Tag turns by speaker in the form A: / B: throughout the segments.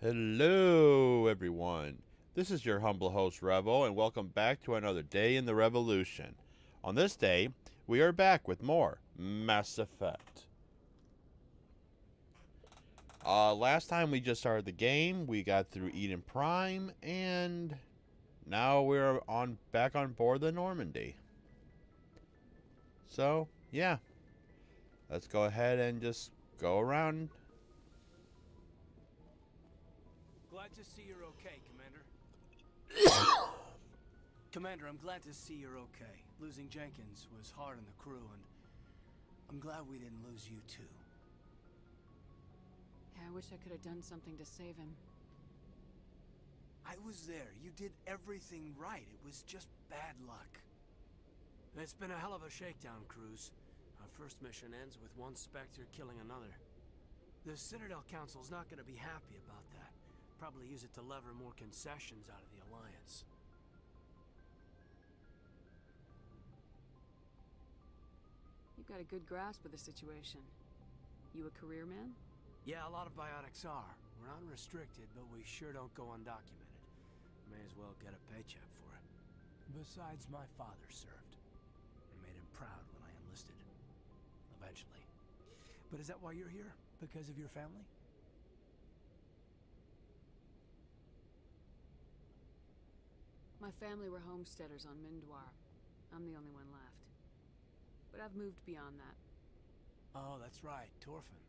A: Hello, everyone. This is your humble host, Revo, and welcome back to another day in the revolution. On this day, we are back with more Mass Effect. Last time we just started the game, we got through Eden Prime, and now we're back on board the Normandy. So, yeah, let's go ahead and just go around.
B: Glad to see you're okay, Commander. Commander, I'm glad to see you're okay. Losing Jenkins was hard on the crew, and I'm glad we didn't lose you too.
C: Yeah, I wish I could have done something to save him.
B: I was there. You did everything right. It was just bad luck. It's been a hell of a shakedown, Cruz. Our first mission ends with one Spectre killing another. The Citadel Council's not going to be happy about that. Probably use it to lever more concessions out of the Alliance.
C: You've got a good grasp of the situation. You a career man?
B: Yeah, a lot of biotics are. We're not restricted, but we sure don't go undocumented. May as well get a paycheck for it. Besides, my father served. I made him proud when I enlisted. Eventually. But is that why you're here? Because of your family?
C: My family were homesteaders on Mindwar. I'm the only one left. But I've moved beyond that.
B: Oh, that's right, Torfin.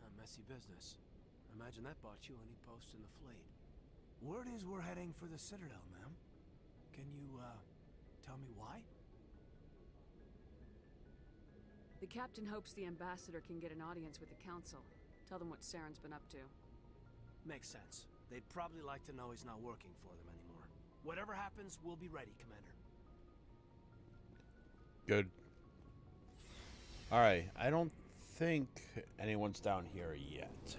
B: A messy business. I imagine that bought you any post in the fleet. Word is we're heading for the Citadel, ma'am. Can you, tell me why?
C: The captain hopes the ambassador can get an audience with the council. Tell them what Saren's been up to.
B: Makes sense. They'd probably like to know he's not working for them anymore. Whatever happens, we'll be ready, Commander.
A: Good. Alright, I don't think anyone's down here yet.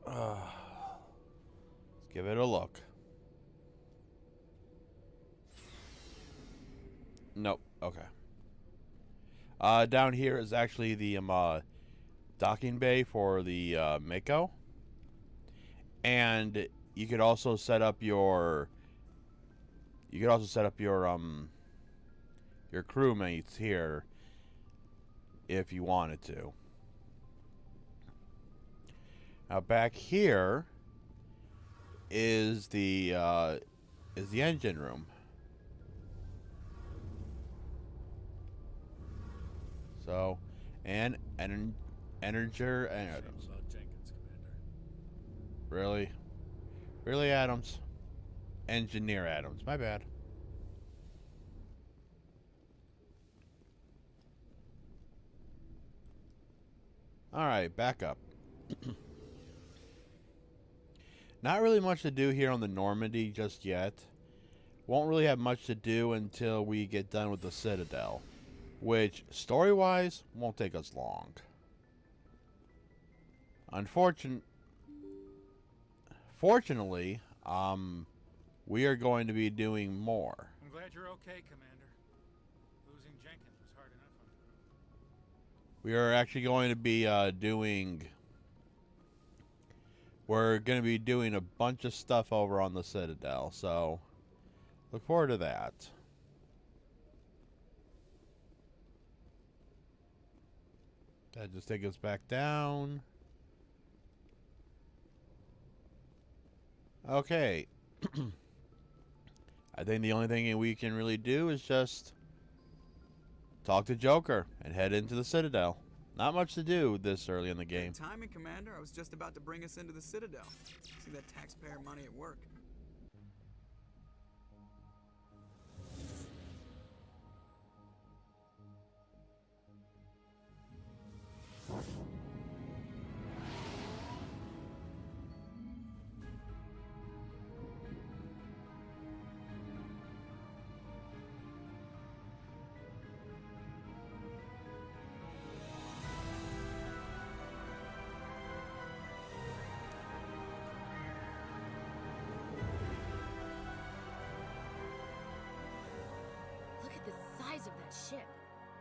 A: Let's give it a look. Nope. Okay. Down here is actually the docking bay for the Mako, and you could also set up your your crewmates here if you wanted to. Now back here is the engine room. So, and Energer and Adams.
D: About Jenkins, Commander.
A: Really, really, Adams. Engineer Adams. My bad. All right, back up. Not really much to do here on the Normandy just yet. Won't really have much to do until we get done with the Citadel, which, story-wise, won't take us long. Fortunately, we are going to be doing more.
D: I'm glad you're okay, Commander. Losing Jenkins was hard enough on the crew.
A: We are actually going to be we're going to be doing a bunch of stuff over on the Citadel, so look forward to that. That just take us back down. Okay. I think the only thing we can really do is just talk to Joker and head into the Citadel. Not much to do this early in the game.
E: Good timing, Commander. I was just about to bring us into the Citadel. See that taxpayer money at work.
F: Look at the size of that ship.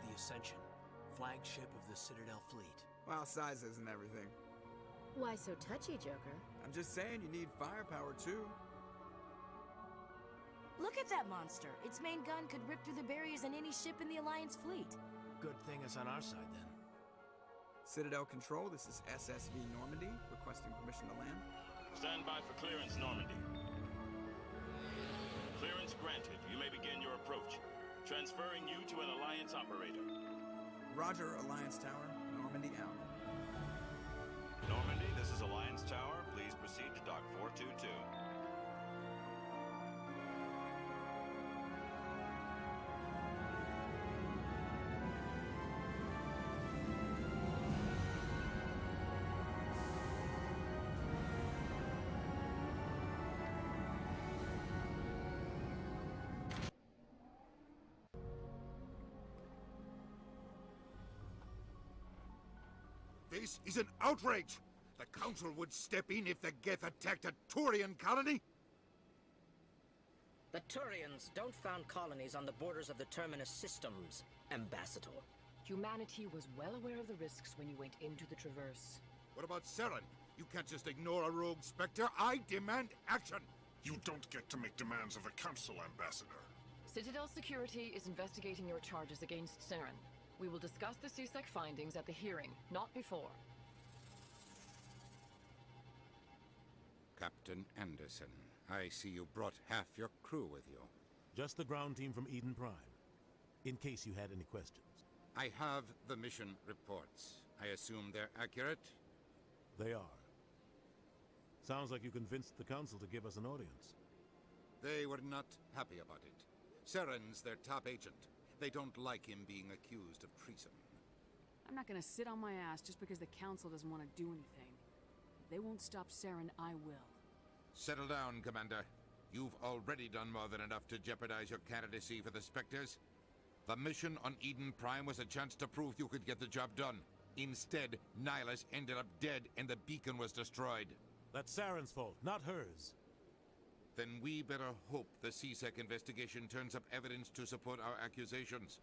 B: The Ascension, flagship of the Citadel fleet.
E: Well, size isn't everything.
F: Why so touchy, Joker?
E: I'm just saying you need firepower too.
F: Look at that monster. Its main gun could rip through the barriers in any ship in the Alliance fleet.
B: Good thing it's on our side then.
E: Citadel Control, this is SSV Normandy, requesting permission to land.
G: Stand by for clearance, Normandy. Clearance granted. You may begin your approach. Transferring you to an Alliance operator.
E: Roger, Alliance Tower. Normandy out.
H: Normandy, this is Alliance Tower. Please proceed to Dock 422.
I: This is an outrage! The Council would step in if the Geth attacked a Turian colony?
J: The Turians don't found colonies on the borders of the Terminus systems, Ambassador.
K: Humanity was well aware of the risks when you went into the Traverse.
I: What about Saren? You can't just ignore a rogue Spectre. I demand action!
L: You don't get to make demands of the Council, Ambassador.
K: Citadel Security is investigating your charges against Saren. We will discuss the CSEC findings at the hearing, not before.
I: Captain Anderson, I see you brought half your crew with you.
M: Just the ground team from Eden Prime, in case you had any questions.
I: I have the mission reports. I assume they're accurate?
M: They are. Sounds like you convinced the Council to give us an audience.
I: They were not happy about it. Saren's their top agent. They don't like him being accused of treason.
C: I'm not gonna sit on my ass just because the Council doesn't want to do anything. If they won't stop Saren, I will.
I: Settle down, Commander. You've already done more than enough to jeopardize your candidacy for the Spectres. The mission on Eden Prime was a chance to prove you could get the job done. Instead, Nihilus ended up dead and the beacon was destroyed.
M: That's Saren's fault, not hers.
I: Then we better hope the CSEC investigation turns up evidence to support our accusations.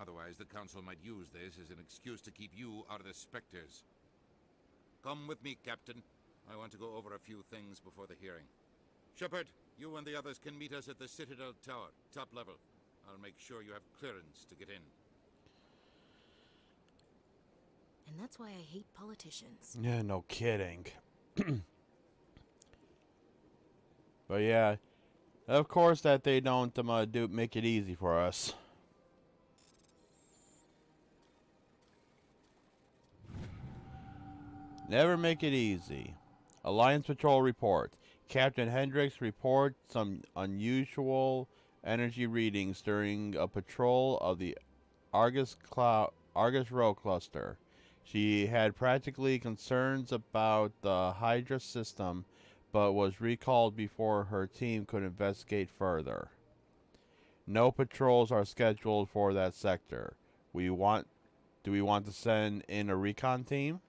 I: Otherwise, the Council might use this as an excuse to keep you out of the Spectres. Come with me, Captain. I want to go over a few things before the hearing. Shepard, you and the others can meet us at the Citadel Tower, top level. I'll make sure you have clearance to get in.
F: And that's why I hate politicians.
A: Yeah, no kidding. But yeah, of course that they don't make it easy for us. Never make it easy. Alliance Patrol report. Captain Hendricks reports some unusual energy readings during a patrol of the Argus Row cluster. She had practically concerns about the Hydra system, but was recalled before her team could investigate further. No patrols are scheduled for that sector. Do we want to send in a recon team?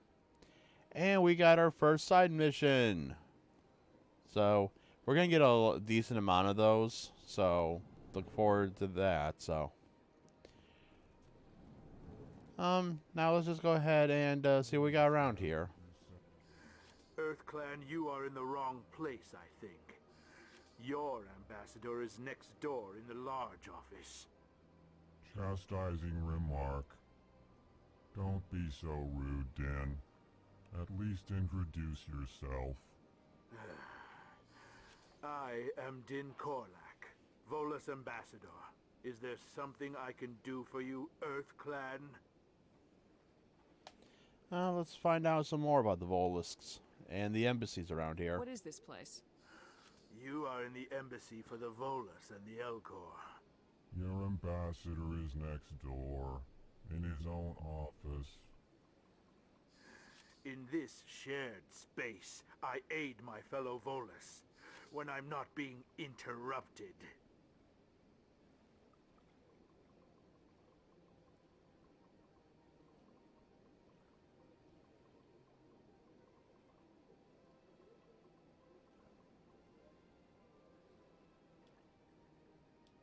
A: And we got our first side mission. So we're gonna get a decent amount of those. So look forward to that. So now let's just go ahead and see what we got around here.
N: EarthClan, you are in the wrong place, I think. Your ambassador is next door in the large office.
L: Chastising remark. Don't be so rude, Dan. At least introduce yourself.
N: I am Din Korlak, Volus ambassador. Is there something I can do for you, EarthClan?
A: Let's find out some more about the Volusks and the embassies around here.
C: What is this place?
N: You are in the embassy for the Volus and the Elcor.
L: Your ambassador is next door, in his own office.
N: In this shared space, I aid my fellow Volus when I'm not being interrupted.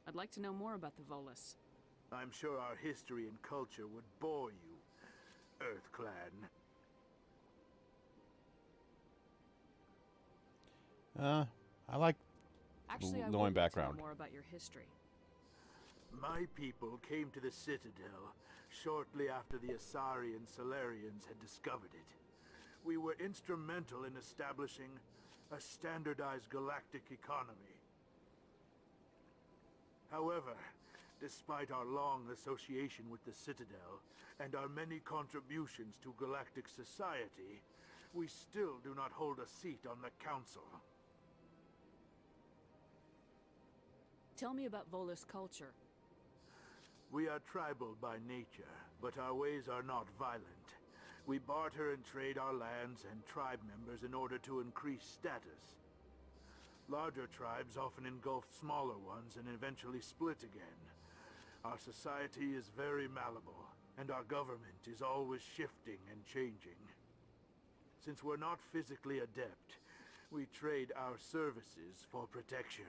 C: I'd like to know more about the Volus.
N: I'm sure our history and culture would bore you, EarthClan.
A: I like
C: Actually, I
A: knowing
C: would like to
A: background.
C: know more about your history.
N: My people came to the Citadel shortly after the Asari and Solarians had discovered it. We were instrumental in establishing a standardized galactic economy. However, despite our long association with the Citadel and our many contributions to galactic society, we still do not hold a seat on the Council.
C: Tell me about Volus culture.
N: We are tribal by nature, but our ways are not violent. We barter and trade our lands and tribe members in order to increase status. Larger tribes often engulf smaller ones and eventually split again. Our society is very malleable, and our government is always shifting and changing. Since we're not physically adept, we trade our services for protection.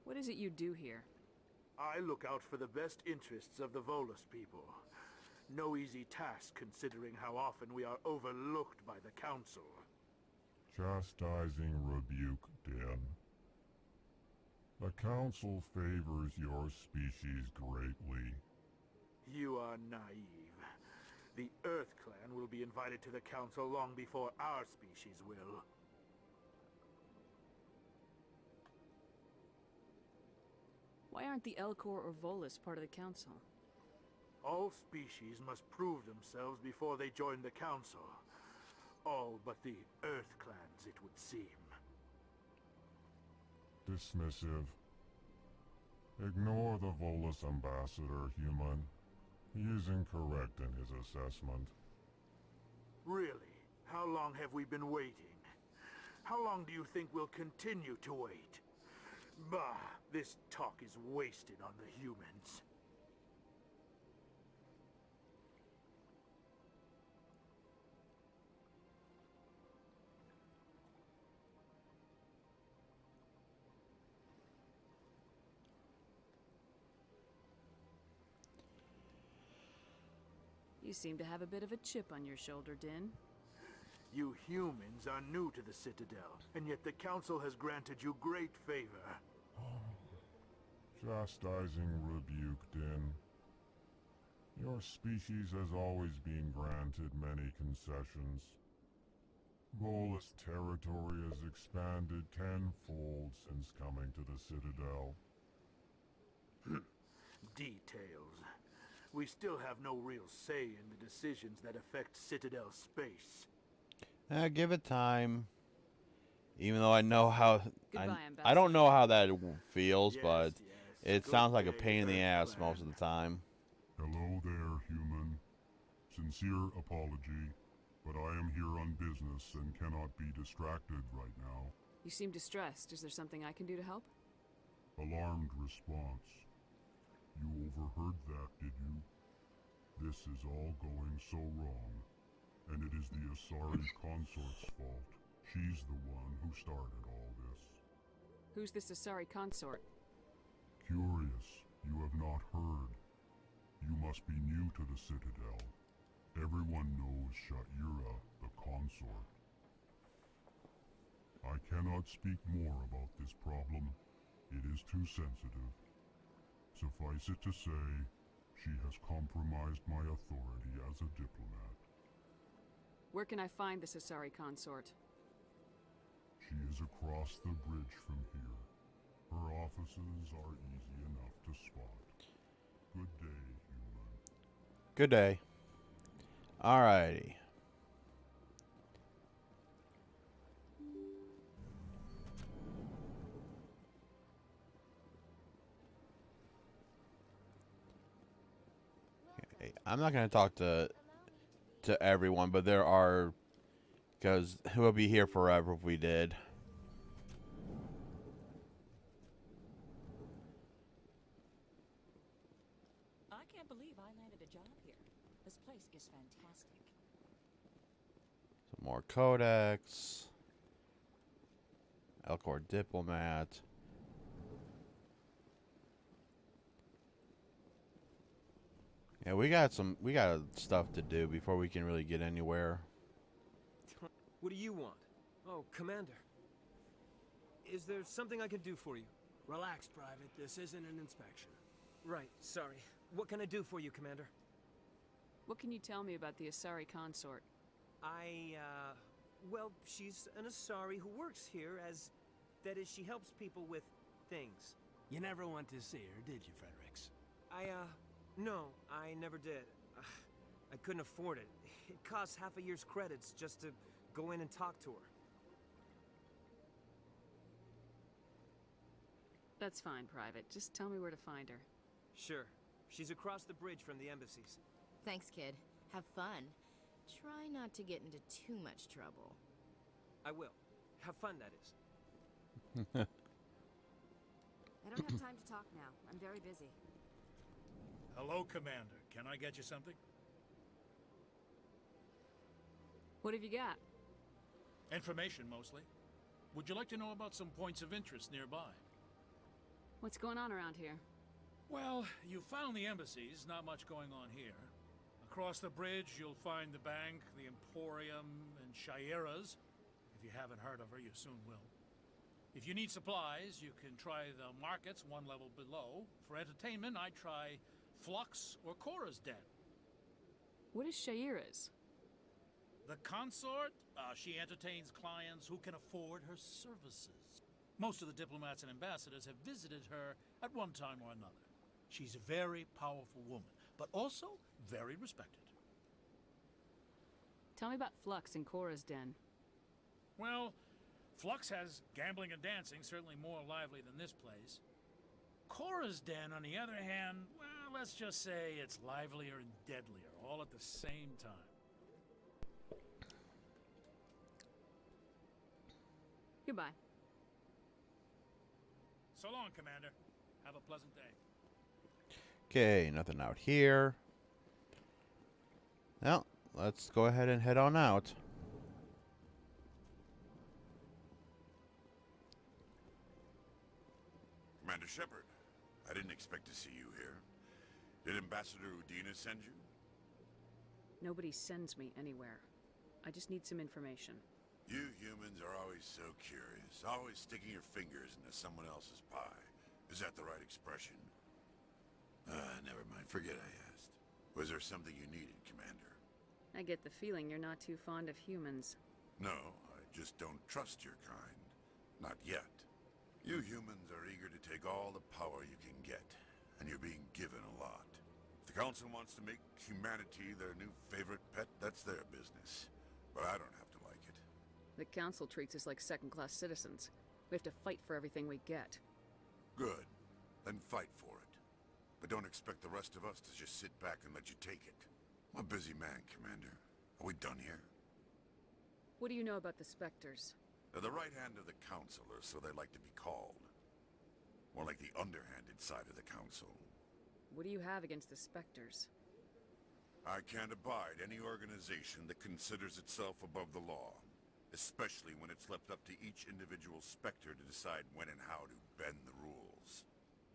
C: What is it you do here?
N: I look out for the best interests of the Volus people. No easy task considering how often we are overlooked by the Council.
L: Chastising rebuke, Den. The Council favors your species greatly.
N: You are naive. The Earth Clan will be invited to the Council long before our species will.
C: Why aren't the Elcor or Volus part of the Council?
N: All species must prove themselves before they join the Council. All but the Earth Clans, it would seem.
L: Dismissive. Ignore the Volus ambassador, human. He is incorrect in his assessment.
N: Really? How long have we been waiting? How long do you think we'll continue to wait? Bah! This talk is wasted on the humans.
C: You seem to have a bit of a chip on your shoulder, Din.
N: You humans are new to the Citadel, and yet the Council has granted you great favor.
L: Chastising rebuke, Din. Your species has always been granted many concessions. Volus territory has expanded tenfold since coming to the Citadel.
N: Details. We still have no real say in the decisions that affect Citadel space.
A: Give it time. Even though I know how...
C: Goodbye,
A: I don't know how that feels,
N: Yes,
A: but
N: yes.
A: it
N: Good
A: sounds like a
N: day,
A: pain in the
N: Earth
A: ass
N: Clan.
A: most of the time.
L: Hello there, human. Sincere apology, but I am here on business and cannot be distracted right now.
C: You seem distressed. Is there something I can do to help?
L: Alarmed response. You overheard that, did you? This is all going so wrong, and it is the Asari consort's fault. She's the one who started all this.
C: Who's this Asari consort?
L: Curious, you have not heard. You must be new to the Citadel. Everyone knows Sha'ira, the consort. I cannot speak more about this problem. It is too sensitive. Suffice it to say, she has compromised my authority as a diplomat.
C: Where can I find this Asari consort?
L: She is across the bridge from here. Her offices are easy enough to spot. Good day, human.
A: Good day. Alrighty. Okay, I'm not going to talk to everyone, but there are, because we'll be here forever if we did.
O: I can't believe I landed a job here. This place is fantastic.
A: Some more codex. Elcor diplomat. Yeah, we got stuff to do before we can really get anywhere.
B: What do you want? Oh, Commander. Is there something I can do for you? Relax, Private. This isn't an inspection. Right, sorry. What can I do for you, Commander?
C: What can you tell me about the Asari consort?
B: Well, she's an Asari who works here as... That is, she helps people with things. You never went to see her, did you, Fredericks? No, I never did. I couldn't afford it. It costs half a year's credits just to go in and talk to her.
C: That's fine, Private. Just tell me where to find her.
B: Sure. She's across the bridge from the embassies.
F: Thanks, kid. Have fun. Try not to get into too much trouble.
B: I will. Have fun, that is.
P: I don't have time to talk now. I'm very busy.
D: Hello, Commander. Can I get you something?
C: What have you got?
D: Information, mostly. Would you like to know about some points of interest nearby?
C: What's going on around here?
D: Well, you found the embassies. Not much going on here. Across the bridge, you'll find the bank, the Emporium, and Shaira's. If you haven't heard of her, you soon will. If you need supplies, you can try the markets one level below. For entertainment, I try Flux or Cora's Den.
C: What is Shaira's?
D: The consort, she entertains clients who can afford her services. Most of the diplomats and ambassadors have visited her at one time or another. She's a very powerful woman, but also very respected.
C: Tell me about Flux and Cora's Den.
D: Well, Flux has gambling and dancing, certainly more lively than this place. Cora's Den, on the other hand, well, let's just say it's livelier and deadlier, all at the same time.
C: Goodbye.
D: So long, Commander. Have a pleasant day.
A: Okay, nothing out here. Well, let's go ahead and head on out.
Q: Commander Shepard, I didn't expect to see you here. Did Ambassador Udina send you?
C: Nobody sends me anywhere. I just need some information.
Q: You humans are always so curious, always sticking your fingers into someone else's pie. Is that the right expression? Never mind, forget I asked. Was there something you needed, Commander?
C: I get the feeling you're not too fond of humans.
Q: No, I just don't trust your kind. Not yet. You humans are eager to take all the power you can get, and you're being given a lot. If the Council wants to make humanity their new favorite pet, that's their business. But I don't have to like it.
C: The Council treats us like second-class citizens. We have to fight for everything we get.
Q: Good. Then fight for it. But don't expect the rest of us to just sit back and let you take it. I'm a busy man, Commander. Are we done here?
C: What do you know about the Spectres?
Q: They're the right hand of the Council, or so they like to be called. More like the underhanded side of the Council.
C: What do you have against the Spectres?
Q: I can't abide any organization that considers itself above the law. Especially when it's left up to each individual Spectre to decide when and how to bend the rules.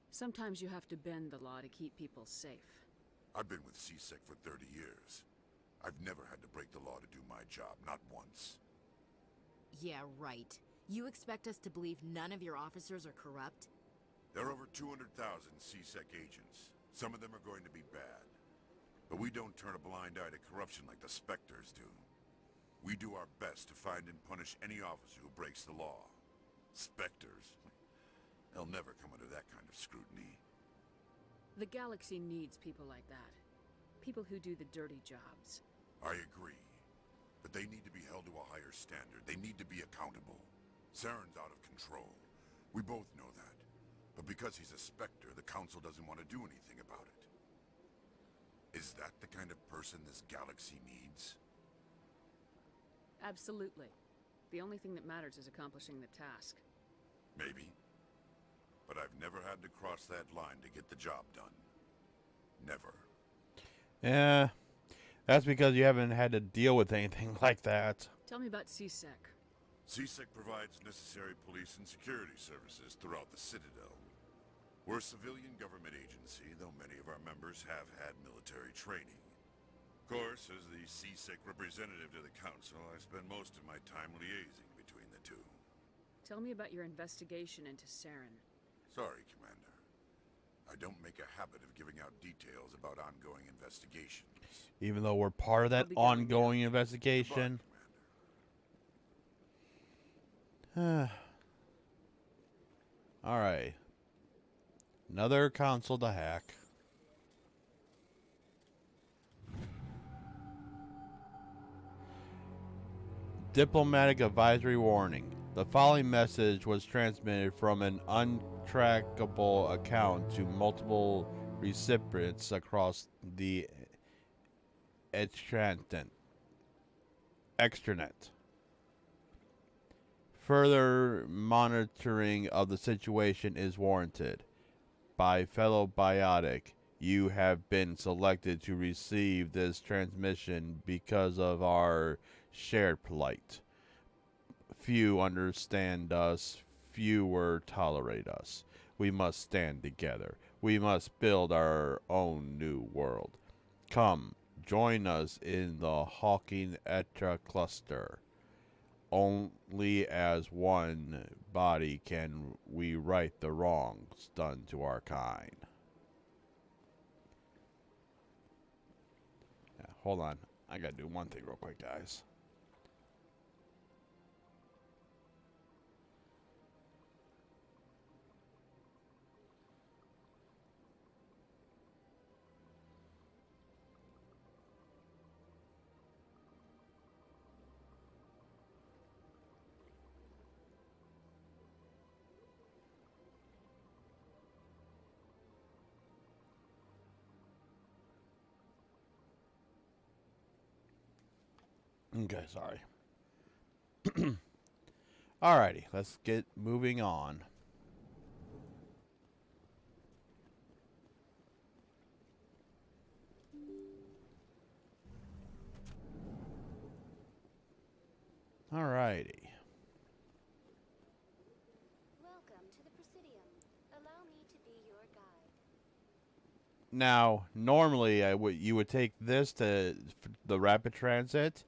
C: Sometimes you have to bend the law to keep people safe.
Q: I've been with CSEC for 30 years. I've never had to break the law to do my job, not once.
F: Yeah, right. You expect us to believe none of your officers are corrupt?
Q: There are over 200,000 CSEC agents. Some of them are going to be bad. But we don't turn a blind eye to corruption like the Spectres do. We do our best to find and punish any officer who breaks the law. Spectres? They'll never come under that kind of scrutiny.
C: The galaxy needs people like that. People who do the dirty jobs.
Q: I agree. But they need to be held to a higher standard. They need to be accountable. Saren's out of control. We both know that. But because he's a Spectre, the Council doesn't want to do anything about it. Is that the kind of person this galaxy needs?
C: Absolutely. The only thing that matters is accomplishing the task.
Q: Maybe. But I've never had to cross that line to get the job done. Never.
A: Yeah, that's because you haven't had to deal with anything like that.
C: Tell me about CSEC.
Q: CSEC provides necessary police and security services throughout the Citadel. We're a civilian government agency, though many of our members have had military training. Of course, as the CSEC representative to the Council, I spend most of my time liaising between the two.
C: Tell me about your investigation into Saren.
Q: Sorry, Commander. I don't make a habit of giving out details about ongoing investigations.
A: Even though we're part of that ongoing investigation. Alright. Another console to hack. Diplomatic advisory warning. The following message was transmitted from an untrackable account to multiple recipients across the extranet. Further monitoring of the situation is warranted. By fellow Biotic, you have been selected to receive this transmission because of our shared plight. Few understand us, fewer tolerate us. We must stand together. We must build our own new world. Come, join us in the Hawking Etra cluster. Only as one body can we right the wrongs done to our kind. Yeah, hold on. I gotta do one thing real quick, guys. Okay, sorry. Alrighty, let's get moving on. Alrighty.
P: Welcome to the Presidium. Allow me to be your guide.
A: Now, normally you would take this to the rapid transit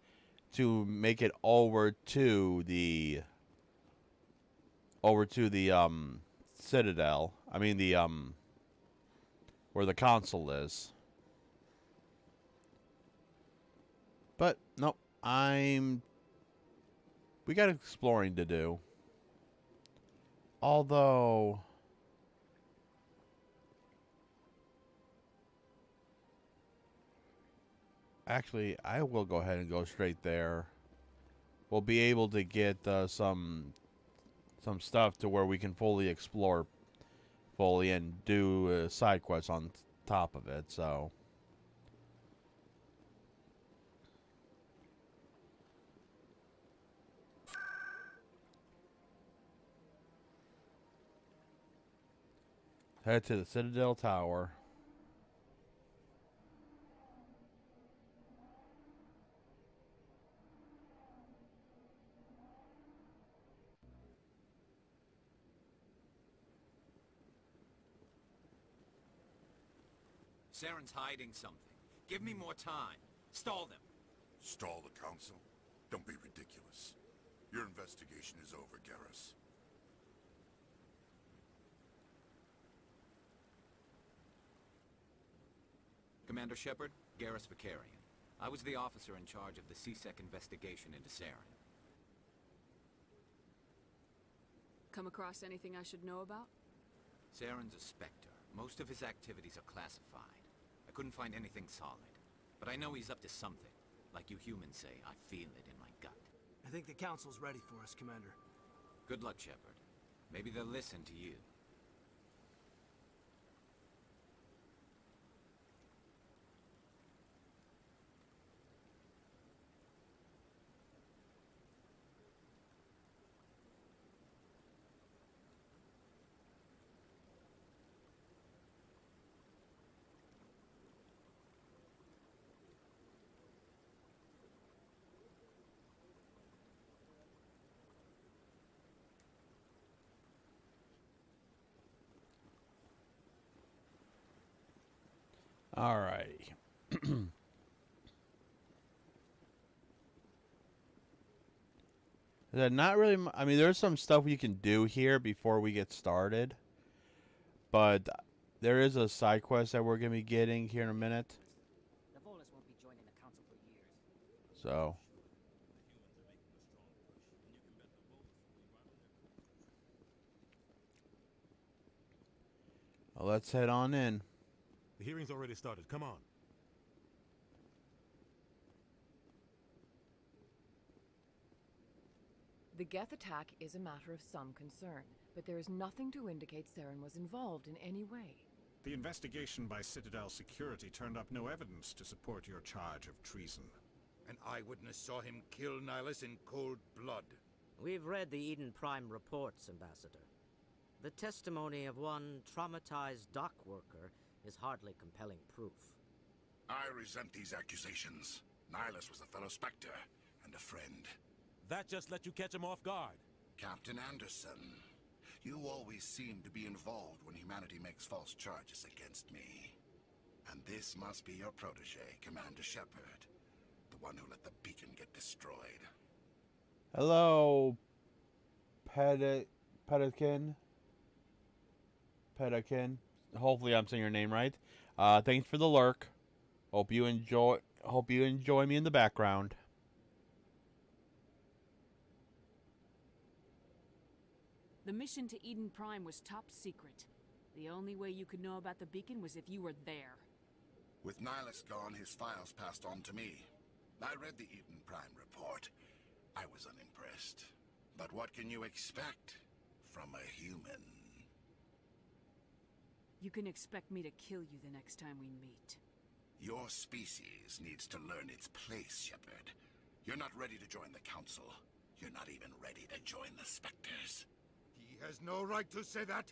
A: to make it over to the Citadel. I mean the where the console is. But nope, we got exploring to do. Although actually, I will go ahead and go straight there. We'll be able to get some stuff to where we can fully explore fully and do side quests on top of it. So head to the Citadel Tower.
R: Saren's hiding something. Give me more time. Stall them.
Q: Stall the Council? Don't be ridiculous. Your investigation is over, Garrus.
R: Commander Shepard, Garrus Vakarian. I was the officer in charge of the CSEC investigation into Saren.
C: Come across anything I should know about?
R: Saren's a Spectre. Most of his activities are classified. I couldn't find anything solid. But I know he's up to something. Like you humans say, I feel it in my gut.
B: I think the Council's ready for us, Commander.
R: Good luck, Shepard. Maybe they'll listen to you.
A: Alrighty. Not really. I mean, there's some stuff you can do here before we get started, but there is a side quest that we're gonna be getting here in a minute.
O: The Volus won't be joining the council for years.
A: So. Well, let's head on in.
M: The hearing's already started. Come on.
K: The Geth attack is a matter of some concern, but there is nothing to indicate Saren was involved in any way.
S: The investigation by Citadel Security turned up no evidence to support your charge of treason.
I: An eyewitness saw him kill Nihilus in cold blood.
J: We've read the Eden Prime reports, Ambassador. The testimony of one traumatized dock worker is hardly compelling proof.
Q: I resent these accusations. Nihilus was a fellow Spectre and a friend.
M: That just let you catch him off guard.
Q: Captain Anderson, you always seem to be involved when humanity makes false charges against me. And this must be your protege, Commander Shepard, the one who let the beacon get destroyed.
A: Hello, Pelican. Hopefully I'm saying your name right. Thanks for the lurk. Hope you enjoy me in the background.
C: The mission to Eden Prime was top secret. The only way you could know about the beacon was if you were there.
Q: With Nihilus gone, his files passed on to me. I read the Eden Prime report. I was unimpressed. But what can you expect from a human?
C: You can expect me to kill you the next time we meet.
Q: Your species needs to learn its place, Shepard. You're not ready to join the Council. You're not even ready to join the Spectres.
I: He has no right to say that.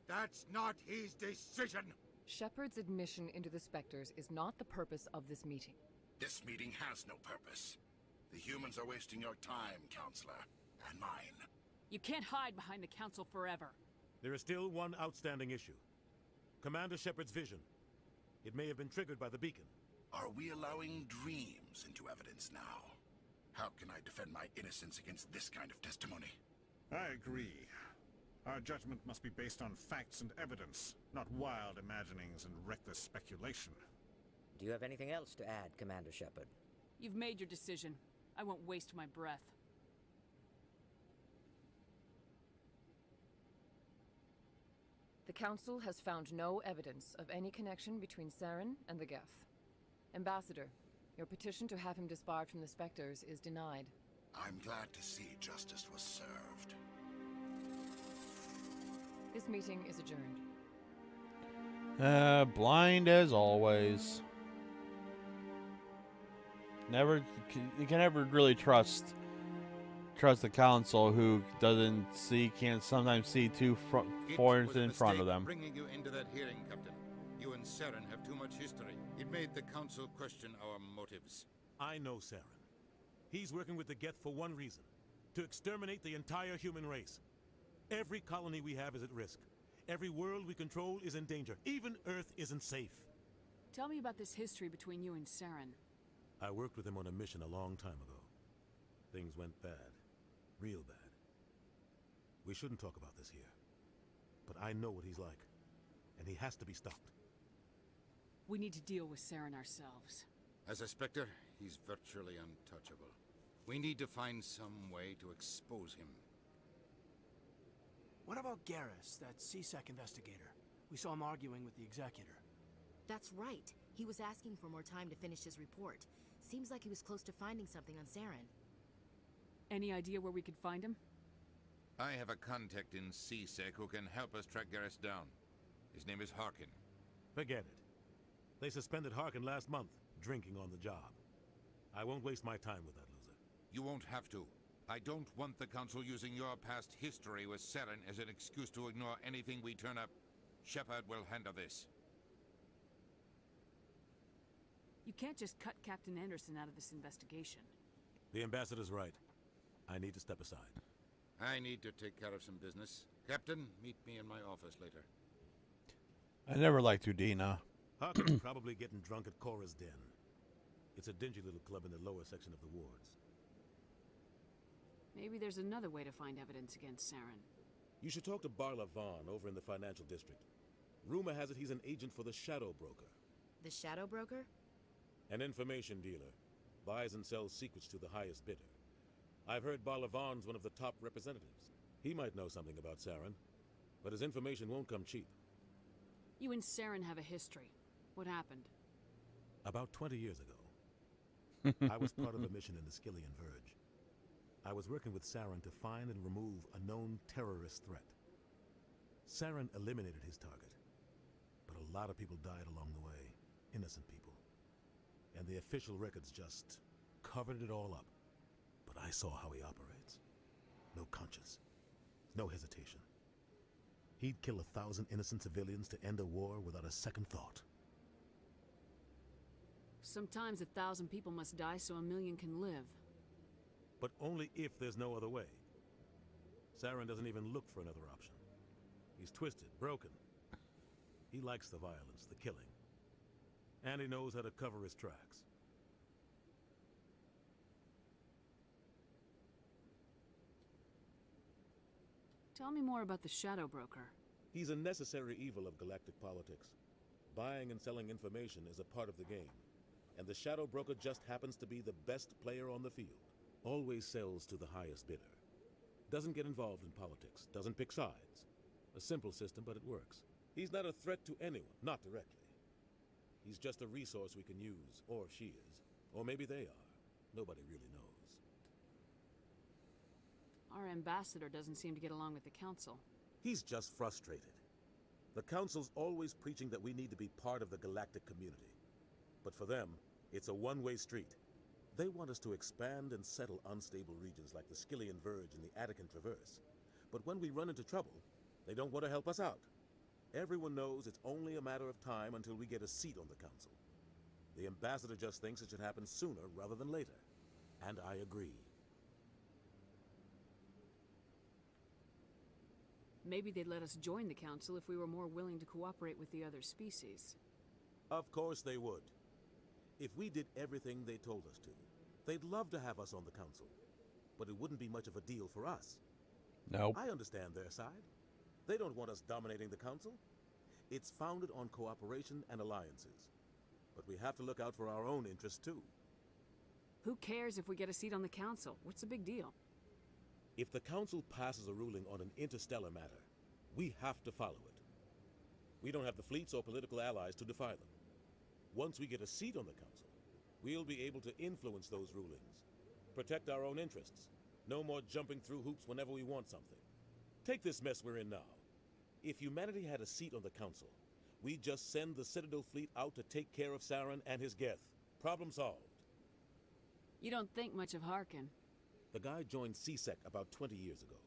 I: That's not his decision.
K: Shepard's admission into the Spectres is not the purpose of this meeting.
Q: This meeting has no purpose. The humans are wasting your time, Counselor, and mine.
C: You can't hide behind the Council forever.
M: There is still one outstanding issue. Commander Shepard's vision. It may have been triggered by the beacon.
Q: Are we allowing dreams into evidence now? How can I defend my innocence against this kind of testimony?
S: I agree. Our judgment must be based on facts and evidence, not wild imaginings and reckless speculation.
J: Do you have anything else to add, Commander Shepard?
C: You've made your decision. I won't waste my breath.
K: The Council has found no evidence of any connection between Saren and the Geth. Ambassador, your petition to have him disbarred from the Spectres is denied.
Q: I'm glad to see justice was served.
K: This meeting is adjourned.
A: Blind as always. You can never really trust the Council, who can't sometimes see two foreigners in front of them.
I: Bringing you into that hearing, Captain. You and Saren have too much history. It made the Council question our motives.
M: I know Saren. He's working with the Geth for one reason: to exterminate the entire human race. Every colony we have is at risk. Every world we control is in danger. Even Earth isn't safe.
C: Tell me about this history between you and Saren.
M: I worked with him on a mission a long time ago. Things went bad. Real bad. We shouldn't talk about this here. But I know what he's like. And he has to be stopped.
C: We need to deal with Saren ourselves.
I: As a Spectre, he's virtually untouchable. We need to find some way to expose him.
B: What about Garrus, that CSEC investigator? We saw him arguing with the Executor.
F: That's right. He was asking for more time to finish his report. Seems like he was close to finding something on Saren.
C: Any idea where we could find him?
I: I have a contact in CSEC who can help us track Garrus down. His name is Harkin.
M: Forget it. They suspended Harkin last month, drinking on the job. I won't waste my time with that loser.
I: You won't have to. I don't want the Council using your past history with Saren as an excuse to ignore anything we turn up. Shepard will handle this.
C: You can't just cut Captain Anderson out of this investigation.
M: The Ambassador's right. I need to step aside.
I: I need to take care of some business. Captain, meet me in my office later.
A: I never liked Udina.
M: Harkin's probably getting drunk at Cora's Den. It's a dingy little club in the lower section of the wards.
C: Maybe there's another way to find evidence against Saren.
M: You should talk to Barla Vaughn over in the financial district. Rumor has it he's an agent for the Shadow Broker.
F: The Shadow Broker?
M: An information dealer. Buys and sells secrets to the highest bidder. I've heard Barla Vaughn's one of the top representatives. He might know something about Saren, but his information won't come cheap.
C: You and Saren have a history. What happened?
M: About 20 years ago, I was part of a mission in the Skillian Verge. I was working with Saren to find and remove a known terrorist threat. Saren eliminated his target, but a lot of people died along the way, innocent people. And the official records just covered it all up. But I saw how he operates. No conscience, no hesitation. He'd kill 1,000 innocent civilians to end a war without a second thought.
C: Sometimes 1,000 people must die so 1,000,000 can live.
M: But only if there's no other way. Saren doesn't even look for another option. He's twisted, broken. He likes the violence, the killing. And he knows how to cover his tracks.
C: Tell me more about the Shadow Broker.
M: He's a necessary evil of galactic politics. Buying and selling information is a part of the game. And the Shadow Broker just happens to be the best player on the field. Always sells to the highest bidder. Doesn't get involved in politics. Doesn't pick sides. A simple system, but it works. He's not a threat to anyone, not directly. He's just a resource we can use, or she is. Or maybe they are. Nobody really knows.
C: Our ambassador doesn't seem to get along with the Council.
M: He's just frustrated. The Council's always preaching that we need to be part of the galactic community. But for them, it's a one-way street. They want us to expand and settle unstable regions like the Skillian Verge and the Attican Traverse. But when we run into trouble, they don't want to help us out. Everyone knows it's only a matter of time until we get a seat on the Council. The ambassador just thinks it should happen sooner rather than later. And I agree.
C: Maybe they'd let us join the Council if we were more willing to cooperate with the other species.
M: Of course they would. If we did everything they told us to, they'd love to have us on the Council. But it wouldn't be much of a deal for us.
A: Nope.
M: I understand their side. They don't want us dominating the Council. It's founded on cooperation and alliances. But we have to look out for our own interests too.
C: Who cares if we get a seat on the Council? What's the big deal?
M: If the Council passes a ruling on an interstellar matter, we have to follow it. We don't have the fleets or political allies to defy them. Once we get a seat on the Council, we'll be able to influence those rulings, protect our own interests. No more jumping through hoops whenever we want something. Take this mess we're in now. If humanity had a seat on the Council, we'd just send the Citadel fleet out to take care of Saren and his Geth. Problem solved.
C: You don't think much of Harkin.
M: The guy joined CSEC about 20 years ago.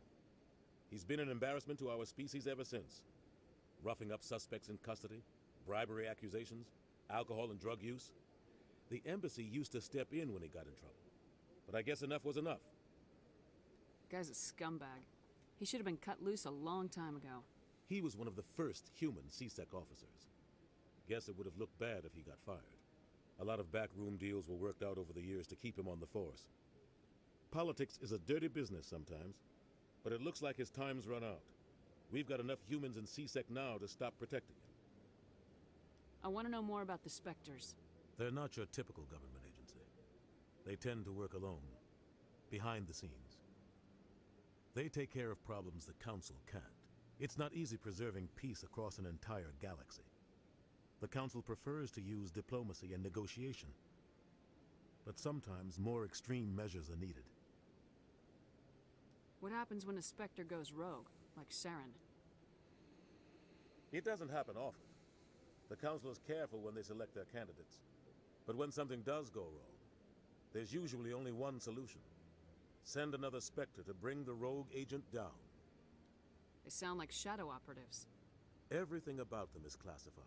M: He's been an embarrassment to our species ever since. Roughing up suspects in custody, bribery accusations, alcohol and drug use. The embassy used to step in when he got in trouble. But I guess enough was enough.
C: The guy's a scumbag. He should have been cut loose a long time ago.
M: He was one of the first human CSEC officers. Guess it would have looked bad if he got fired. A lot of backroom deals were worked out over the years to keep him on the force. Politics is a dirty business sometimes, but it looks like his time's run out. We've got enough humans in CSEC now to stop protecting him.
C: I want to know more about the Spectres.
M: They're not your typical government agency. They tend to work alone, behind the scenes. They take care of problems the Council can't. It's not easy preserving peace across an entire galaxy. The Council prefers to use diplomacy and negotiation. But sometimes more extreme measures are needed.
C: What happens when a Spectre goes rogue, like Saren?
M: It doesn't happen often. The Council is careful when they select their candidates. But when something does go wrong, there's usually only one solution. Send another Spectre to bring the rogue agent down.
C: They sound like shadow operatives.
M: Everything about them is classified.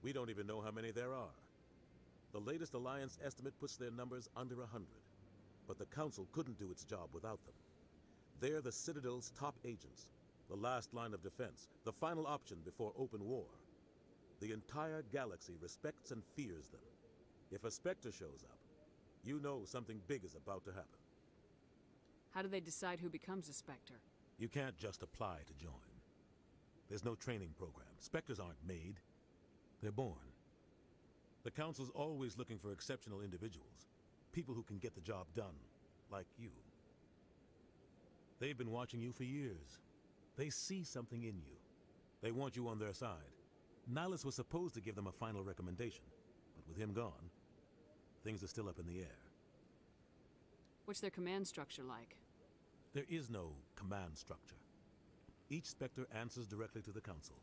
M: We don't even know how many there are. The latest Alliance estimate puts their numbers under 100. But the Council couldn't do its job without them. They're the Citadel's top agents, the last line of defense, the final option before open war. The entire galaxy respects and fears them. If a Spectre shows up, you know something big is about to happen.
C: How do they decide who becomes a Spectre?
M: You can't just apply to join. There's no training program. Spectres aren't made. They're born. The Council's always looking for exceptional individuals. People who can get the job done, like you. They've been watching you for years. They see something in you. They want you on their side. Nihilus was supposed to give them a final recommendation, but with him gone, things are still up in the air.
C: What's their command structure like?
M: There is no command structure. Each Spectre answers directly to the Council.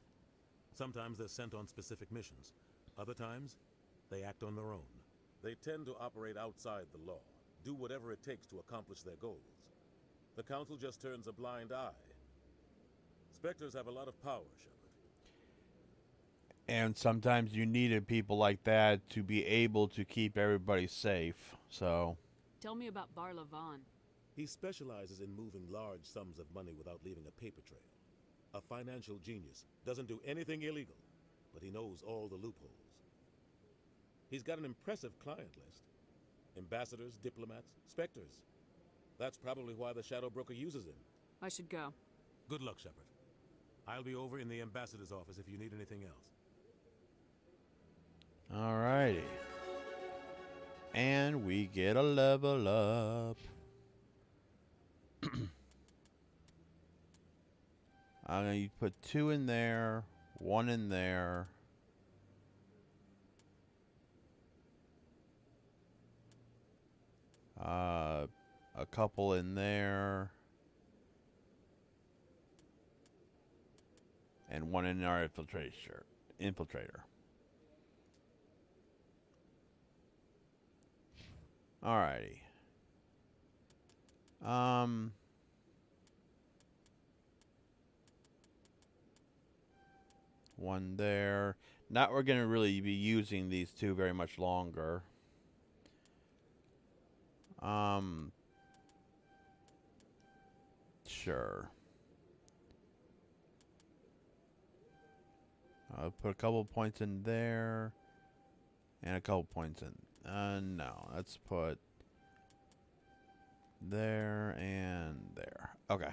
M: Sometimes they're sent on specific missions. Other times, they act on their own. They tend to operate outside the law, do whatever it takes to accomplish their goals. The Council just turns a blind eye. Spectres have a lot of power, Shepard.
A: And sometimes you needed people like that to be able to keep everybody safe, so...
C: Tell me about Barla Vaughn.
M: He specializes in moving large sums of money without leaving a paper trail. A financial genius. Doesn't do anything illegal, but he knows all the loopholes. He's got an impressive client list. Ambassadors, diplomats, Spectres. That's probably why the Shadow Broker uses him.
C: I should go.
M: Good luck, Shepard. I'll be over in the Ambassador's office if you need anything else.
A: Alrighty. And we get a level up. I'm going to put 2 in there, 1 in there. A couple in there. And 1 in our infiltrator. Alrighty. One there. Not we're gonna really be using these 2 very much longer. Sure. I'll put a couple points in there. And a couple points in. No. Let's put there and there. Okay.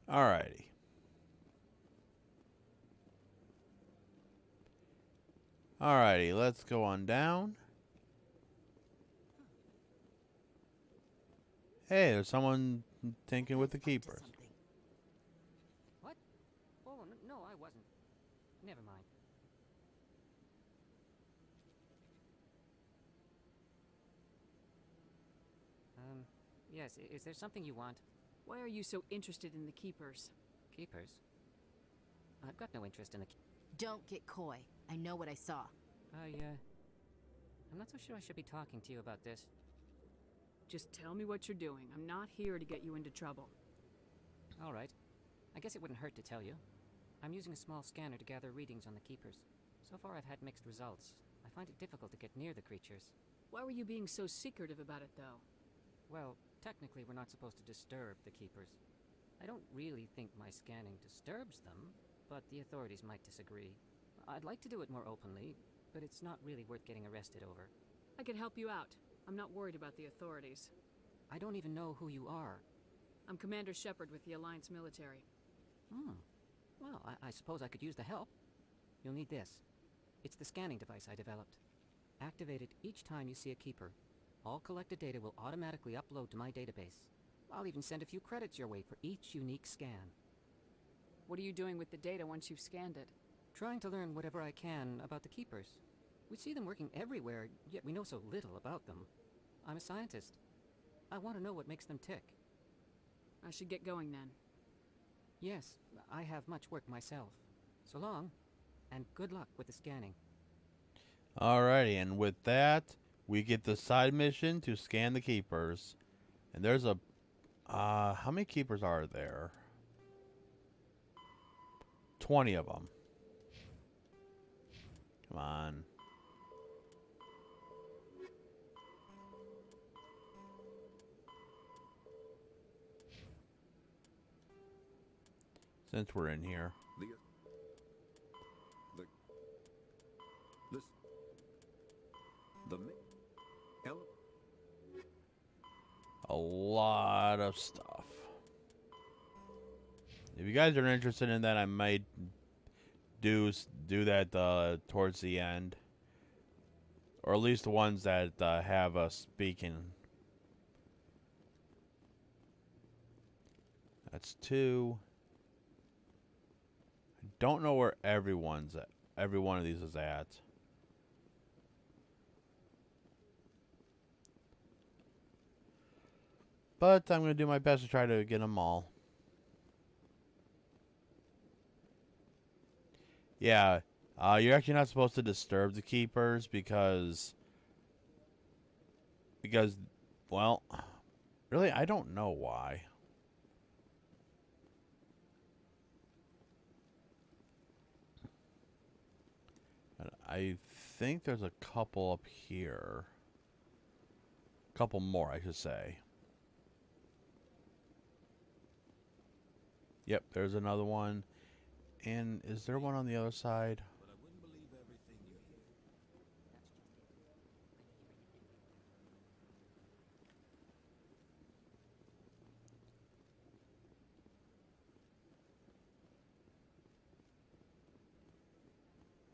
A: Alrighty. Alrighty, let's go on down. Hey, there's someone tinking with the keepers.
T: What? Oh, no, I wasn't. Never mind. Yes, is there something you want?
C: Why are you so interested in the Keepers?
T: Keepers? I've got no interest in the...
F: Don't get coy. I know what I saw.
T: I'm not so sure I should be talking to you about this.
C: Just tell me what you're doing. I'm not here to get you into trouble.
T: All right. I guess it wouldn't hurt to tell you. I'm using a small scanner to gather readings on the Keepers. So far I've had mixed results. I find it difficult to get near the creatures.
C: Why were you being so secretive about it, though?
T: Well, technically we're not supposed to disturb the Keepers. I don't really think my scanning disturbs them, but the authorities might disagree. I'd like to do it more openly, but it's not really worth getting arrested over.
C: I could help you out. I'm not worried about the authorities.
T: I don't even know who you are.
C: I'm Commander Shepard with the Alliance military.
T: Well, I suppose I could use the help. You'll need this. It's the scanning device I developed. Activate it each time you see a Keeper. All collected data will automatically upload to my database. I'll even send a few credits your way for each unique scan.
C: What are you doing with the data once you've scanned it?
T: Trying to learn whatever I can about the Keepers. We see them working everywhere, yet we know so little about them. I'm a scientist. I want to know what makes them tick.
C: I should get going then.
T: Yes, I have much work myself. So long, and good luck with the scanning.
A: Alrighty, and with that, we get the side mission to scan the Keepers. And there's a... how many Keepers are there? 20 of them. Come on. Since we're in here. A lot of stuff. If you guys are interested in that, I might do that towards the end, or at least the ones that have us speaking. That's 2. I don't know where every one of these is at. But I'm going to do my best to try to get them all. Yeah, you're actually not supposed to disturb the keepers because, well, really, I don't know why. I think there's a couple up here. Couple more, I should say. Yep, there's another one. And is there one on the other side?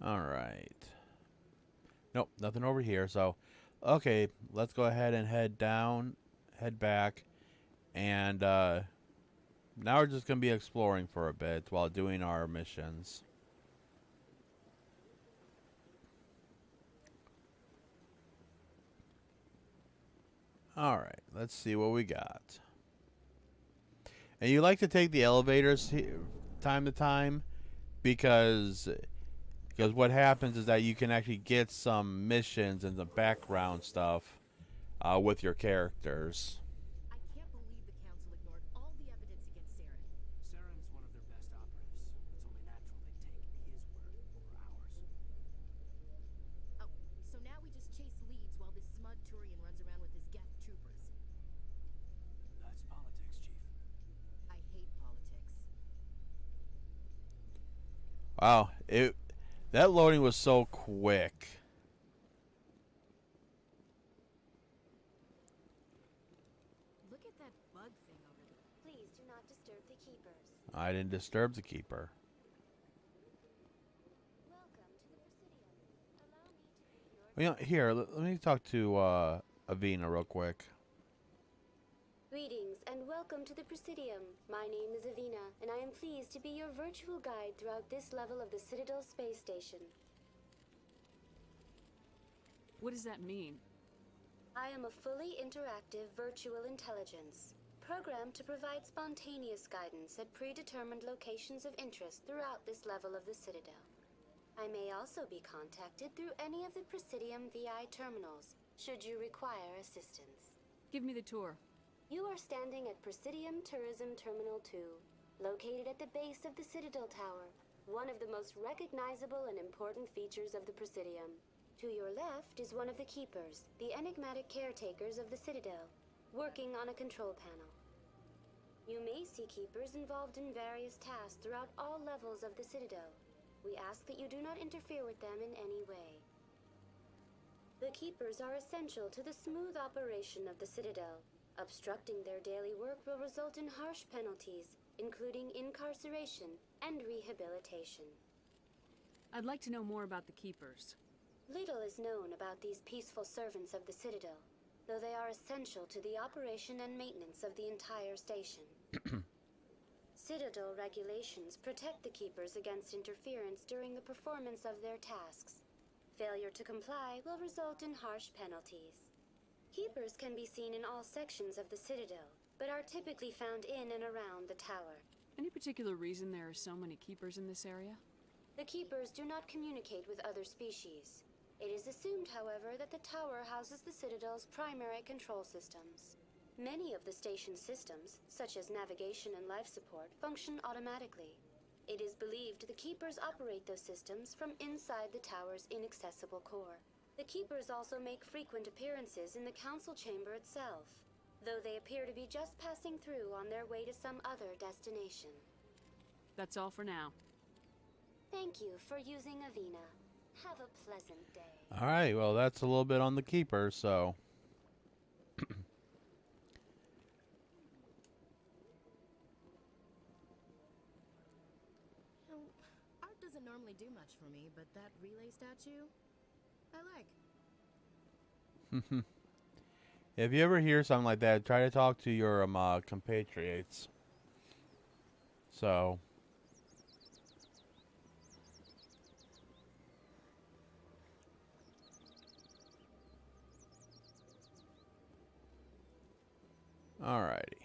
A: All right. Nope, nothing over here. So, okay, let's go ahead and head back, and now we're just going to be exploring for a bit while doing our missions. Alright, let's see what we got. And you like to take the elevators time to time because what happens is that you can actually get some missions and the background stuff with your characters.
B: Saren's one of their best operatives. It's only natural they take his word over ours.
F: Oh, so now we just chase leads while this smug Turian runs around with his Geth troopers.
B: That's politics, Chief.
F: I hate politics.
A: Wow, that loading was so quick.
F: Look at that bug thing over there.
P: Please do not disturb the keepers.
A: I didn't disturb the keeper.
P: Welcome to the Presidium. Allow me to be your...
A: You know, here, let me talk to Avina real quick.
P: Greetings and welcome to the Presidium. My name is Avina, and I am pleased to be your virtual guide throughout this level of the Citadel space station.
C: What does that mean?
P: I am a fully interactive virtual intelligence, programmed to provide spontaneous guidance at predetermined locations of interest throughout this level of the Citadel. I may also be contacted through any of the Presidium VI terminals, should you require assistance.
C: Give me the tour.
P: You are standing at Presidium Tourism Terminal 2, located at the base of the Citadel Tower, one of the most recognizable and important features of the Presidium. To your left is one of the Keepers, the enigmatic caretakers of the Citadel, working on a control panel. You may see Keepers involved in various tasks throughout all levels of the Citadel. We ask that you do not interfere with them in any way. The Keepers are essential to the smooth operation of the Citadel. Obstructing their daily work will result in harsh penalties, including incarceration and rehabilitation.
C: I'd like to know more about the Keepers.
P: Little is known about these peaceful servants of the Citadel, though they are essential to the operation and maintenance of the entire station. Citadel regulations protect the Keepers against interference during the performance of their tasks. Failure to comply will result in harsh penalties. Keepers can be seen in all sections of the Citadel, but are typically found in and around the tower.
C: Any particular reason there are so many Keepers in this area?
P: The Keepers do not communicate with other species. It is assumed, however, that the tower houses the Citadel's primary control systems. Many of the station's systems, such as navigation and life support, function automatically. It is believed the Keepers operate those systems from inside the tower's inaccessible core. The Keepers also make frequent appearances in the Council Chamber itself, though they appear to be just passing through on their way to some other destination.
C: That's all for now.
P: Thank you for using Avina. Have a pleasant day.
A: All right, well, that's a little bit on the keeper, so.
F: Art doesn't normally do much for me, but that relay statue, I like.
A: If you ever hear something like that, try to talk to your compatriots. So. Alrighty.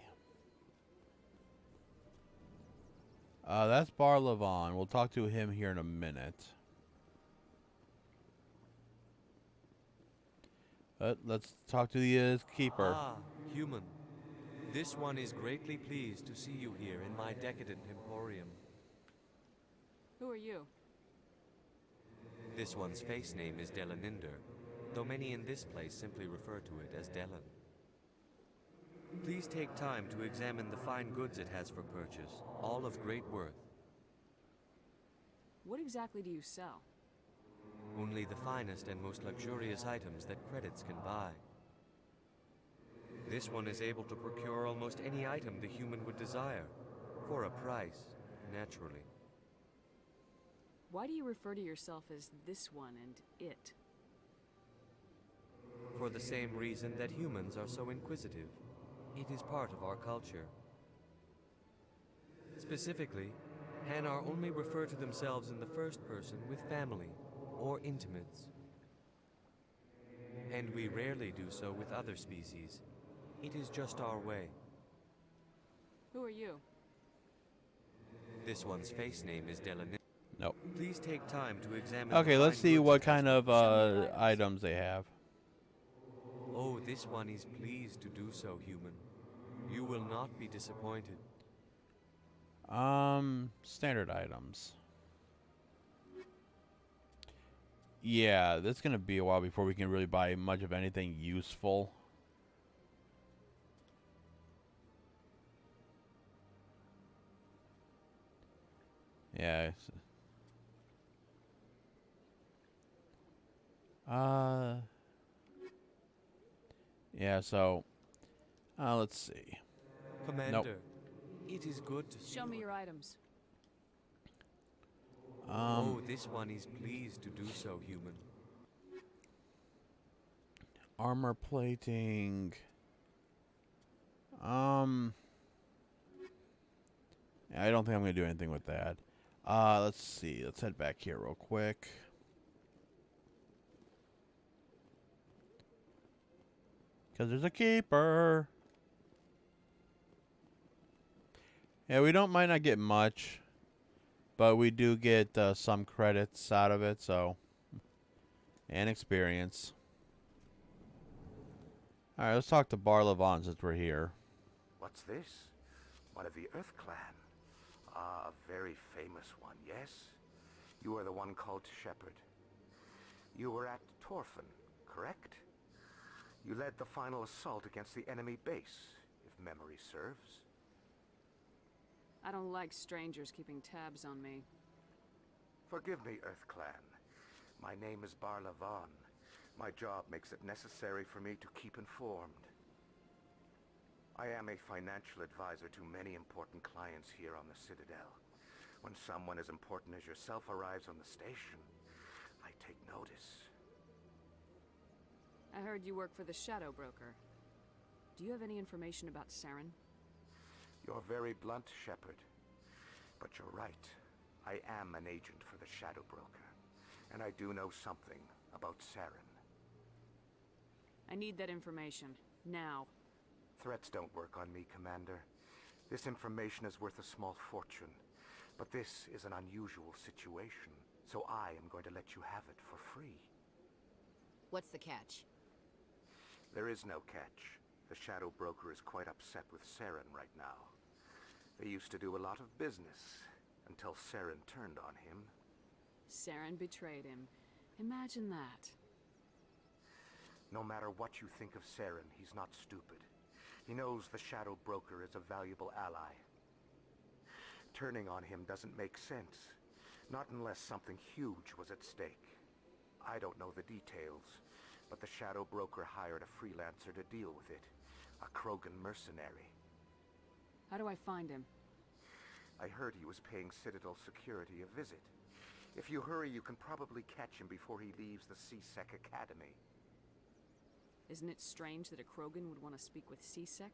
A: That's Bar Levon. We'll talk to him here in a minute. Let's talk to the keeper.
U: Ah, human. This one is greatly pleased to see you here in my decadent emporium.
C: Who are you?
U: This one's face name is Delaninder, though many in this place simply refer to it as Delan. Please take time to examine the fine goods it has for purchase, all of great worth.
C: What exactly do you sell?
U: Only the finest and most luxurious items that credits can buy. This one is able to procure almost any item the human would desire, for a price, naturally.
C: Why do you refer to yourself as this one and it?
U: For the same reason that humans are so inquisitive. It is part of our culture. Specifically, Hanar only refer to themselves in the first person with family or intimates. And we rarely do so with other species. It is just our way.
C: Who are you?
U: This one's face name is Delanin.
A: Nope.
U: Please take time to examine.
A: Okay, let's see what kind of items they have.
U: Oh, this one is pleased to do so, human. You will not be disappointed.
A: Standard items. Yeah, that's gonna be a while before we can really buy much of anything useful. Yeah. Yeah, so let's see.
U: Commander,
A: nope.
U: It is good to
C: show me your items.
U: Oh, this one is pleased to do so, human.
A: Armor plating. I don't think I'm gonna do anything with that. Let's see. Let's head back here real quick. Because there's a keeper. Yeah, we might not get much, but we do get some credits out of it, so. And experience. Alright, let's talk to Bar Levon since we're here.
V: What's this? One of the Earth Clan. Ah, a very famous one, yes? You are the one called Shepard. You were at Torfan, correct? You led the final assault against the enemy base, if memory serves.
C: I don't like strangers keeping tabs on me.
V: Forgive me, Earth Clan. My name is Bar Levon. My job makes it necessary for me to keep informed. I am a financial advisor to many important clients here on the Citadel. When someone as important as yourself arrives on the station, I take notice.
C: I heard you work for the Shadow Broker. Do you have any information about Saren?
V: You're very blunt, Shepard. But you're right. I am an agent for the Shadow Broker. And I do know something about Saren.
C: I need that information. Now.
V: Threats don't work on me, Commander. This information is worth a small fortune. But this is an unusual situation, so I am going to let you have it for free.
F: What's the catch?
V: There is no catch. The Shadow Broker is quite upset with Saren right now. They used to do a lot of business, until Saren turned on him.
C: Saren betrayed him. Imagine that.
V: No matter what you think of Saren, he's not stupid. He knows the Shadow Broker is a valuable ally. Turning on him doesn't make sense. Not unless something huge was at stake. I don't know the details, but the Shadow Broker hired a freelancer to deal with it. A Krogan mercenary.
C: How do I find him?
V: I heard he was paying Citadel security a visit. If you hurry, you can probably catch him before he leaves the C-Sec Academy.
C: Isn't it strange that a Krogan would want to speak with C-Sec?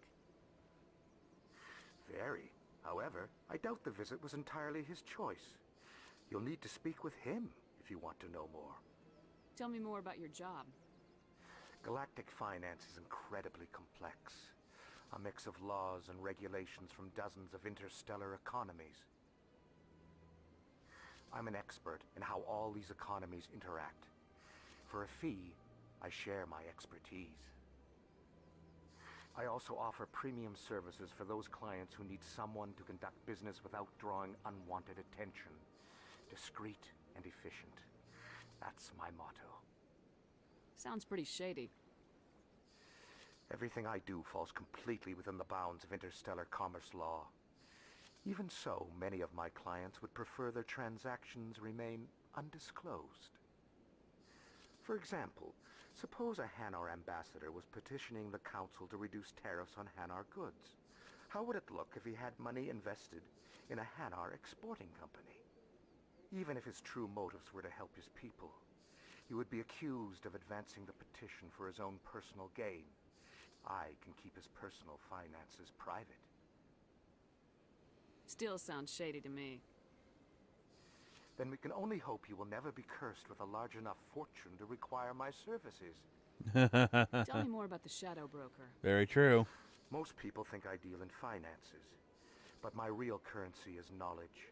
V: Very. However, I doubt the visit was entirely his choice. You'll need to speak with him if you want to know more.
C: Tell me more about your job.
V: Galactic finance is incredibly complex. A mix of laws and regulations from dozens of interstellar economies. I'm an expert in how all these economies interact. For a fee, I share my expertise. I also offer premium services for those clients who need someone to conduct business without drawing unwanted attention. Discreet and efficient. That's my motto.
C: Sounds pretty shady.
V: Everything I do falls completely within the bounds of interstellar commerce law. Even so, many of my clients would prefer their transactions remain undisclosed. For example, suppose a Hanar ambassador was petitioning the council to reduce tariffs on Hanar goods. How would it look if he had money invested in a Hanar exporting company? Even if his true motives were to help his people, he would be accused of advancing the petition for his own personal gain. I can keep his personal finances private.
C: Still sounds shady to me.
V: Then we can only hope you will never be cursed with a large enough fortune to require my services.
C: Tell me more about the Shadow Broker.
A: Very true.
V: Most people think I deal in finances, but my real currency is knowledge.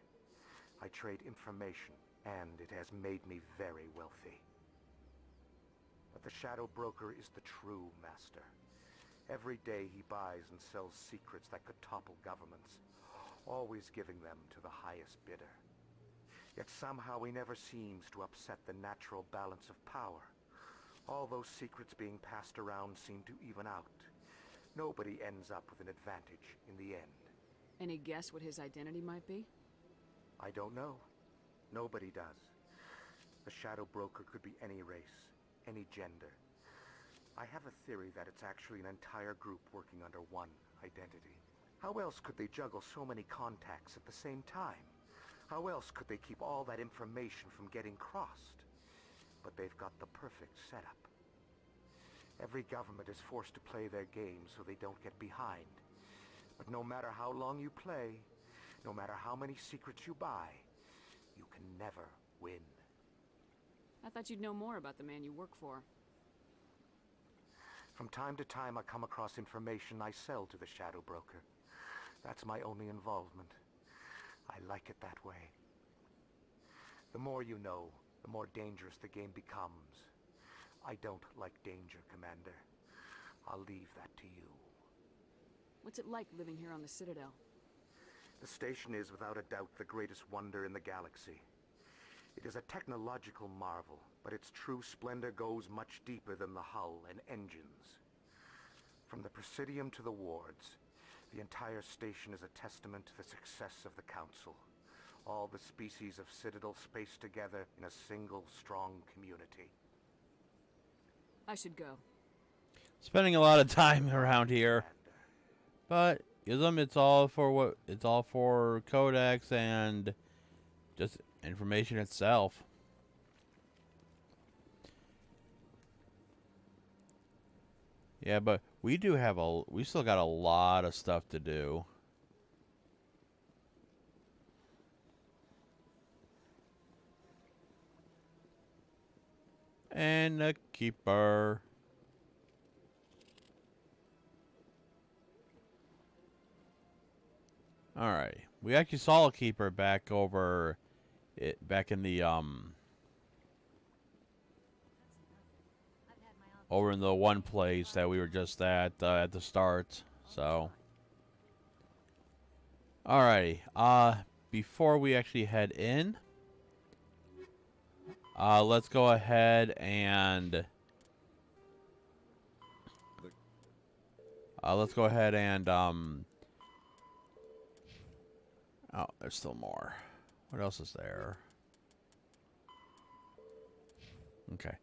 V: I trade information, and it has made me very wealthy. But the Shadow Broker is the true master. Every day he buys and sells secrets that could topple governments, always giving them to the highest bidder. Yet somehow he never seems to upset the natural balance of power. All those secrets being passed around seem to even out. Nobody ends up with an advantage in the end.
C: Any guess what his identity might be?
V: I don't know. Nobody does. The Shadow Broker could be any race, any gender. I have a theory that it's actually an entire group working under one identity. How else could they juggle so many contacts at the same time? How else could they keep all that information from getting crossed? But they've got the perfect setup. Every government is forced to play their game so they don't get behind. But no matter how long you play, no matter how many secrets you buy, you can never win.
C: I thought you'd know more about the man you work for.
V: From time to time I come across information I sell to the Shadow Broker. That's my only involvement. I like it that way. The more you know, the more dangerous the game becomes. I don't like danger, Commander. I'll leave that to you.
C: What's it like living here on the Citadel?
V: The station is without a doubt the greatest wonder in the galaxy. It is a technological marvel, but its true splendor goes much deeper than the hull and engines. From the Presidium to the wards, the entire station is a testament to the success of the Council. All the species of Citadel spaced together in a single strong community.
C: I should go.
A: Spending a lot of time around here. But Ism, it's all for Codex and just information itself. Yeah, but we still got a lot of stuff to do. And a keeper. Alright. We actually saw a keeper back in the over in the one place that we were just at the start. So alrighty. Before we actually head in, let's go ahead and Oh, there's still more. What else is there? Okay.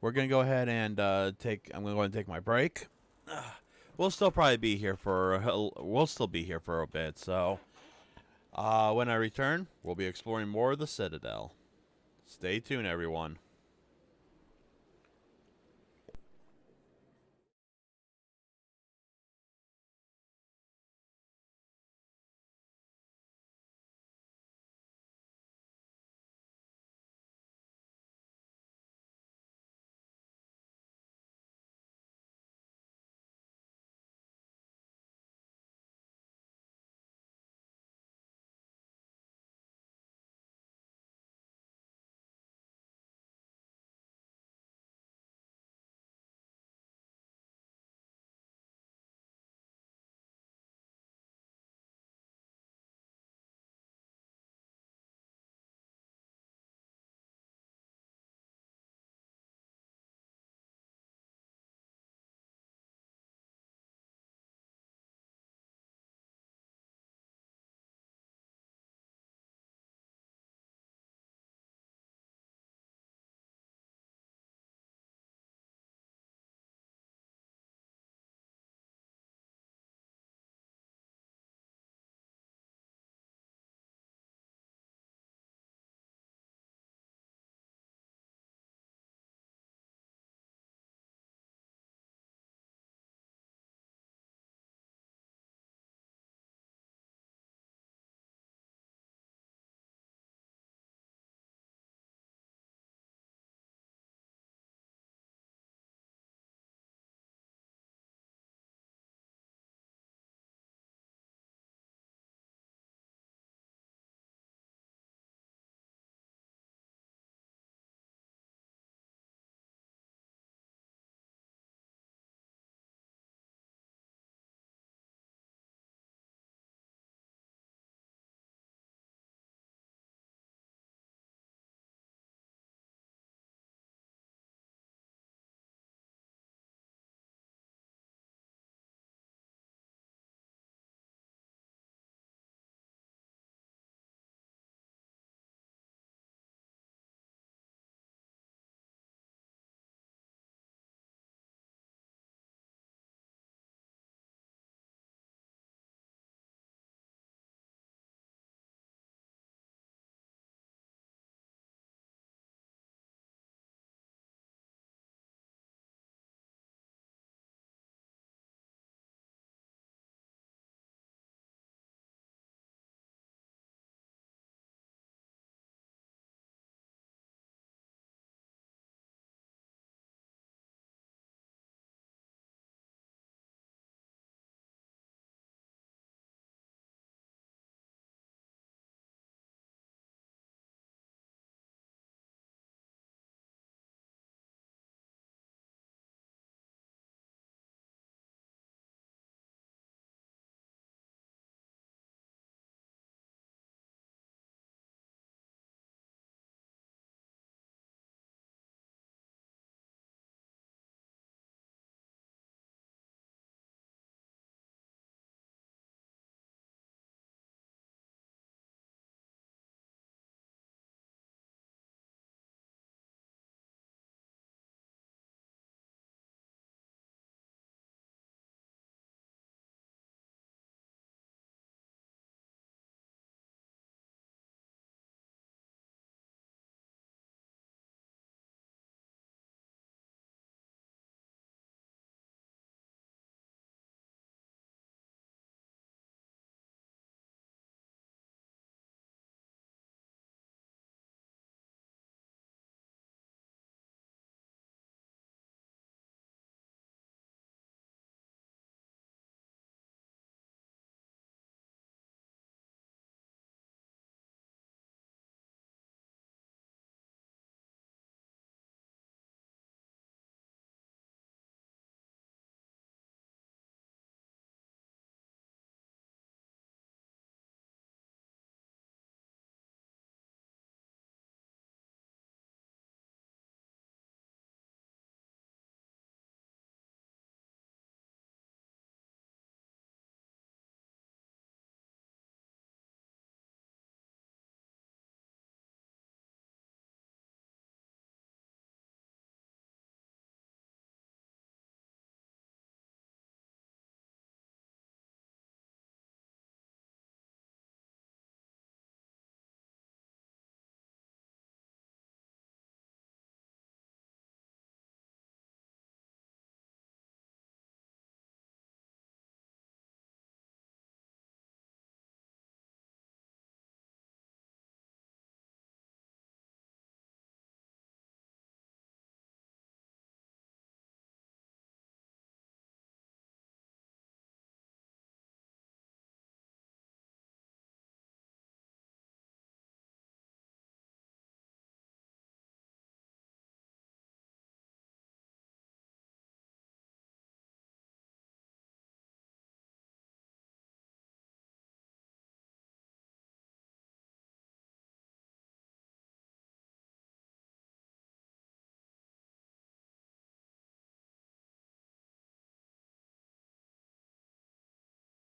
A: We're gonna go ahead and I'm gonna go ahead and take my break. We'll still probably be here for a bit. So, when I return, we'll be exploring more of the Citadel. Stay tuned, everyone.